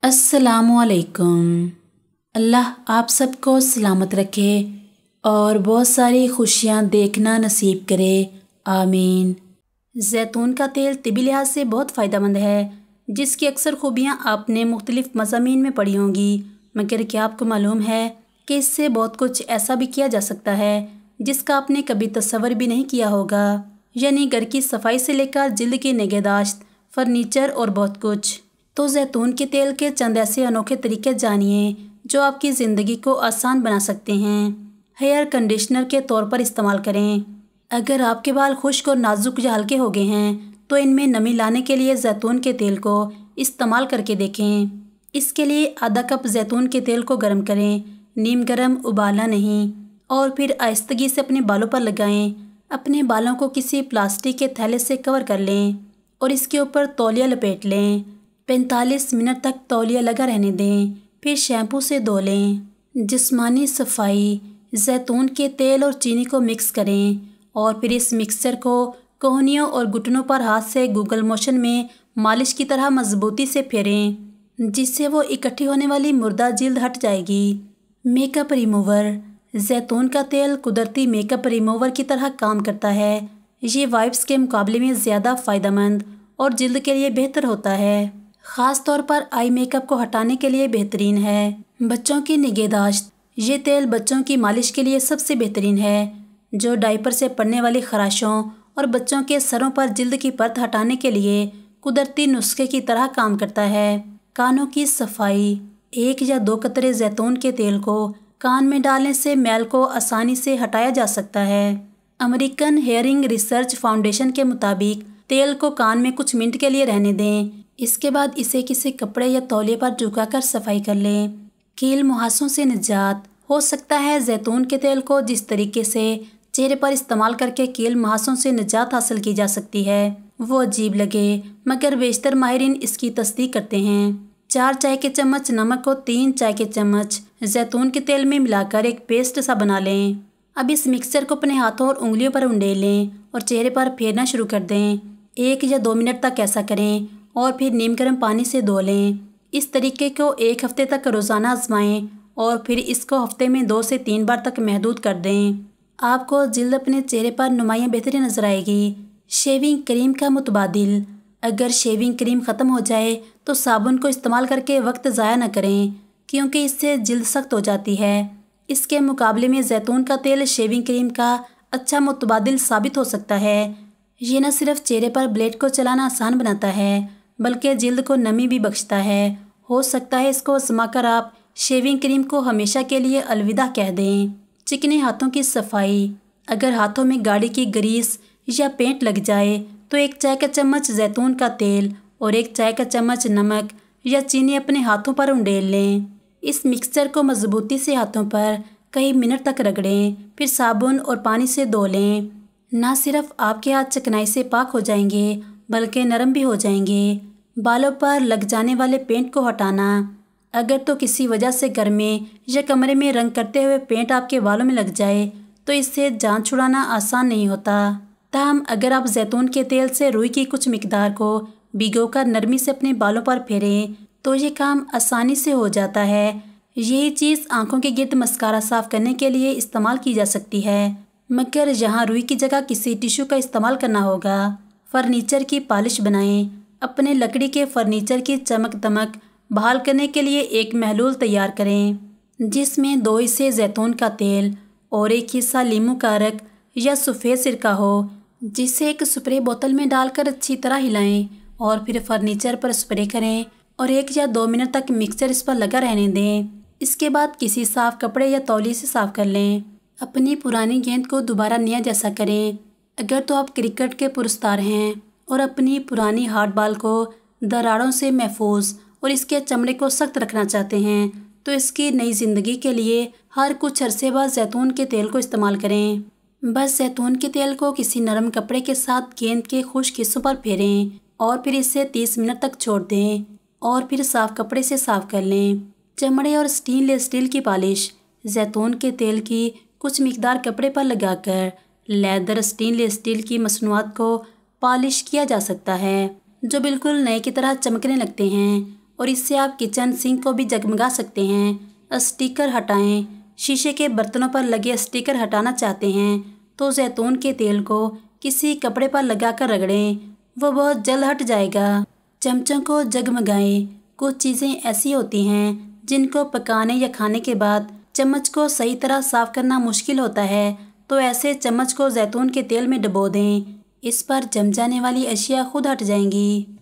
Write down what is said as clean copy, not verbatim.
अस्सलामुअलैकुम। अल्लाह आप सबको सलामत रखे और बहुत सारी खुशियाँ देखना नसीब करे, आमीन। ज़ैतून का तेल तिबी लिहाज से बहुत फ़ायदेमंद है, जिसकी अक्सर खूबियाँ आपने मुख्तलिफ मज़ामीन में पढ़ी होंगी। मगर क्या आपको मालूम है कि इससे बहुत कुछ ऐसा भी किया जा सकता है जिसका आपने कभी तस्वर भी नहीं किया होगा। यानी घर की सफाई से लेकर जिल्द की निगहदाश्त, फर्नीचर और बहुत कुछ। तो ज़ैतून के तेल के चंद ऐसे अनोखे तरीके जानिए जो आपकी ज़िंदगी को आसान बना सकते हैं। हेयर कंडीशनर के तौर पर इस्तेमाल करें। अगर आपके बाल खुश्क और नाजुक या हल्के हो गए हैं तो इनमें नमी लाने के लिए ज़ैतून के तेल को इस्तेमाल करके देखें। इसके लिए आधा कप ज़ैतून के तेल को गर्म करें, नीम गर्म, उबाला नहीं, और फिर आहिस्तगी से अपने बालों पर लगाएं। अपने बालों को किसी प्लास्टिक के थैले से कवर कर लें और इसके ऊपर तौलिया लपेट लें। 45 मिनट तक तौलिया लगा रहने दें, फिर शैम्पू से धो लें। जिस्मानी सफाई। ज़ैतून के तेल और चीनी को मिक्स करें और फिर इस मिक्सचर को कोहनियों और घुटनों पर हाथ से गूगल मोशन में मालिश की तरह मजबूती से फेरें, जिससे वो इकट्ठी होने वाली मुर्दा जिल्द हट जाएगी। Makeup remover. ज़ैतून का तेल कुदरती मेकअप रिमूवर की तरह काम करता है। ये वाइप्स के मुकाबले में ज़्यादा फ़ायदेमंद और जिल्द के लिए बेहतर होता है। ख़ास तौर पर आई मेकअप को हटाने के लिए बेहतरीन है। बच्चों की निगहदाश्त। ये तेल बच्चों की मालिश के लिए सबसे बेहतरीन है, जो डायपर से पड़ने वाली खराशों और बच्चों के सरों पर जिल्द की परत हटाने के लिए कुदरती नुस्खे की तरह काम करता है। कानों की सफाई। 1 या 2 कतरे ज़ैतून के तेल को कान में डालने से मैल को आसानी से हटाया जा सकता है। अमेरिकन हेयरिंग रिसर्च फाउंडेशन के मुताबिक तेल को कान में कुछ मिनट के लिए रहने दें। इसके बाद इसे किसी कपड़े या तौलिए पर झुकाकर सफाई कर लें। कील मुहासों से निजात। हो सकता है ज़ैतून के तेल को जिस तरीके से चेहरे पर इस्तेमाल करके कील मुहासों से निजात हासिल की जा सकती है वो अजीब लगे, मगर बेशतर माहिरीन इसकी तस्दीक करते हैं। 4 चाय के चम्मच नमक को 3 चाय के चम्मच ज़ैतून के तेल में मिलाकर एक पेस्ट सा बना लें। अब इस मिक्सचर को अपने हाथों और उंगलियों पर उंडेल लें और चेहरे पर फेरना शुरू कर दें। 1 या 2 मिनट तक ऐसा करें और फिर नीम गर्म पानी से धो लें। इस तरीके को 1 हफ्ते तक रोज़ाना आजमाएं और फिर इसको हफ्ते में 2 से 3 बार तक महदूद कर दें। आपको जिल्द अपने चेहरे पर नुमायाँ बेहतरी नजर आएगी। शेविंग क्रीम का मुतबादिल। अगर शेविंग क्रीम ख़त्म हो जाए तो साबुन को इस्तेमाल करके वक्त ज़ाया न करें, क्योंकि इससे जिल्द सख्त हो जाती है। इसके मुकाबले में ज़ैतून का तेल शेविंग क्रीम का अच्छा मुतबादिल साबित हो सकता है। ये न सिर्फ चेहरे पर ब्लेड को चलाना आसान बनाता है, बल्कि जिल्द को नमी भी बख्शता है। हो सकता है इसको आजमाकर आप शेविंग क्रीम को हमेशा के लिए अलविदा कह दें। चिकने हाथों की सफाई। अगर हाथों में गाड़ी की ग्रीस या पेंट लग जाए तो 1 चाय का चम्मच ज़ैतून का तेल और 1 चाय का चम्मच नमक या चीनी अपने हाथों पर उंडेल लें। इस मिक्सचर को मजबूती से हाथों पर कई मिनट तक रगड़ें, फिर साबुन और पानी से धो लें। ना सिर्फ आपके हाथ चिकनाई से पाक हो जाएंगे, बल्कि नरम भी हो जाएंगे। बालों पर लग जाने वाले पेंट को हटाना। अगर तो किसी वजह से घर में या कमरे में रंग करते हुए पेंट आपके बालों में लग जाए तो इससे जान छुड़ाना आसान नहीं होता। ताहम अगर आप ज़ैतून के तेल से रुई की कुछ मिकदार को भिगोकर नरमी से अपने बालों पर फेरें तो ये काम आसानी से हो जाता है। यही चीज़ आंखों के गिर्द मस्कारा साफ करने के लिए इस्तेमाल की जा सकती है, मगर यहाँ रुई की जगह किसी टिश्यू का इस्तेमाल करना होगा। फर्नीचर की पॉलिश बनाएं। अपने लकड़ी के फर्नीचर की चमक दमक बहाल करने के लिए एक महलूल तैयार करें, जिसमें 2 हिस्से ज़ैतून का तेल और 1 हिस्सा लीमू का अरक या सफ़ेद सिरका हो, जिसे एक स्प्रे बोतल में डालकर अच्छी तरह हिलाएं और फिर फर्नीचर पर स्प्रे करें और 1 या 2 मिनट तक मिक्सचर इस पर लगा रहने दें। इसके बाद किसी साफ़ कपड़े या तौलिए से साफ़ कर लें। अपनी पुरानी गेंद को दोबारा नया जैसा करें। अगर तो आप क्रिकेट के पुरस्कार हैं और अपनी पुरानी हार्ड बॉल को दरारों से महफूज और इसके चमड़े को सख्त रखना चाहते हैं तो इसकी नई ज़िंदगी के लिए हर कुछ अरसे बाद ज़ैतून के तेल को इस्तेमाल करें। बस ज़ैतून के तेल को किसी नरम कपड़े के साथ गेंद के खुश्क हिस्सों पर फेरें और फिर इसे 30 मिनट तक छोड़ दें और फिर साफ़ कपड़े से साफ़ कर लें। चमड़े और स्टेनलेस स्टील की पॉलिश। ज़ैतून के तेल की कुछ मिकदार कपड़े पर लगाकर लेदर, स्टेनलेस स्टील की मसनूआत को पॉलिश किया जा सकता है, जो बिल्कुल नए की तरह चमकने लगते हैं और इससे आप किचन सिंक को भी जगमगा सकते हैं। स्टिकर हटाएं। शीशे के बर्तनों पर लगे स्टिकर हटाना चाहते हैं तो जैतून के तेल को किसी कपड़े पर लगाकर रगड़ें, वो बहुत जल्द हट जाएगा। चमचों को जगमगाएं। कुछ चीज़ें ऐसी होती हैं जिनको पकाने या खाने के बाद चम्मच को सही तरह साफ करना मुश्किल होता है, तो ऐसे चम्मच को जैतून के तेल में डुबो दें। इस पर जम जाने वाली अशिया खुद हट जाएंगी।